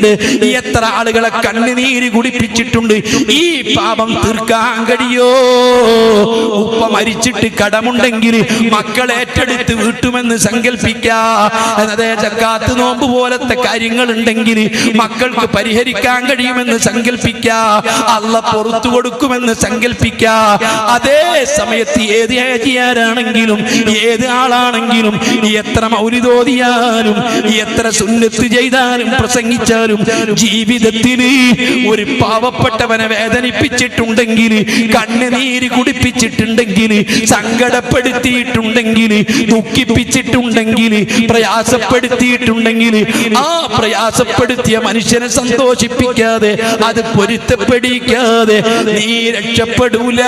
കുടിപ്പിച്ചിട്ടുണ്ട്, എത്ര ആളുകളെ കണ്ണുനീര് കുടിപ്പിച്ചിട്ടുണ്ട്. ഈ പാപം തീർക്കാൻ കഴിയോ? ഉപ്പ മരിച്ചിട്ട് കടമുണ്ടെങ്കിൽ മക്കൾ ഏറ്റെടുത്ത് വീട്ടുമെന്ന് സങ്കല്പിക്കാം. അതേ സക്കാത്ത് നോമ്പ് പോലത്തെ കാര്യങ്ങൾ ഉണ്ടെങ്കിൽ മക്കൾക്ക് പരിഹരിക്കാൻ കഴിയുമെന്ന് സങ്കല്പിക്കാം. അള്ളാഹ് പുറത്തു കൊടുക്കുമെന്ന് സങ്കല്പിക്കാം. അതേ സമയത്ത് ഏത് ഹാജിയാരാണെങ്കിലും ഏത് ആളാണെങ്കിലും എത്ര മൗലിദോദിയാലും എത്ര സുന്നത്ത് ചെയ്താലും പ്രസംഗിച്ചാലും ജീവിതത്തിൽ ഒരു പാവപ്പെട്ടവനെ വേദനിപ്പിച്ചിട്ടുണ്ടെങ്കിൽ, കണ്ണുനീര് കുടിപ്പിച്ചിട്ടുണ്ടെങ്കിൽ, സങ്കടപ്പെടുത്തിയിട്ടുണ്ടെങ്കിൽ, ദുഃഖിപ്പിച്ചിട്ടുണ്ടെങ്കിൽ, പ്രയാസപ്പെടുത്തിയിട്ടുണ്ടെങ്കിൽ, ആ പ്രയാസപ്പെടുത്തിയ മനുഷ്യനെ സന്തോഷിപ്പിക്കാതെ അത് പൊരുത്തപ്പെടിക്കാതെ നീ രക്ഷപ്പെടൂല.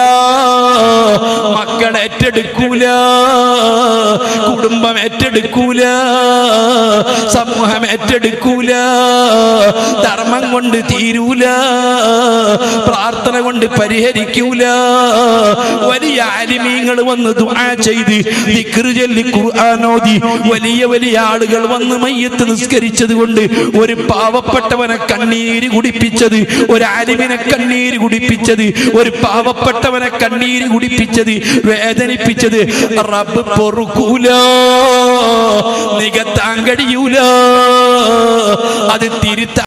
മക്കൾ ഏറ്റെടുക്കൂല, കുടുംബം ഏറ്റെടുക്കൂല, സമൂഹം ഏറ്റെടുക്കൂല. ധർമ്മം കൊണ്ട് തീരൂല, പ്രാർത്ഥന കൊണ്ട് പരിഹരിക്കൂല. വലിയ ആലിമീങ്ങൾ വന്ന് ദുആ ചെയ്ത് ദിക്റ് ചൊല്ലി ഖുർആൻ ഓതി വലിയ വലിയ ആളുകൾ വന്ന് മയ്യത്ത് നിസ്കരിച്ചത് കൊണ്ട് ഒരു പാവപ്പെട്ടവനെ കണ്ണീര് കുടിപ്പിച്ചത്, ഒരു ആലിമിനെ കണ്ണീര് കുടിപ്പിച്ചത്, ഒരു പാവപ്പെട്ടവനെ കണ്ണീര് കുടിപ്പിച്ചത്, വേദനിപ്പിച്ചത് റബ്ബ് പൊറുക്കൂല, നികത്താൻ കഴിയൂല, അത് തിരുത്താൻ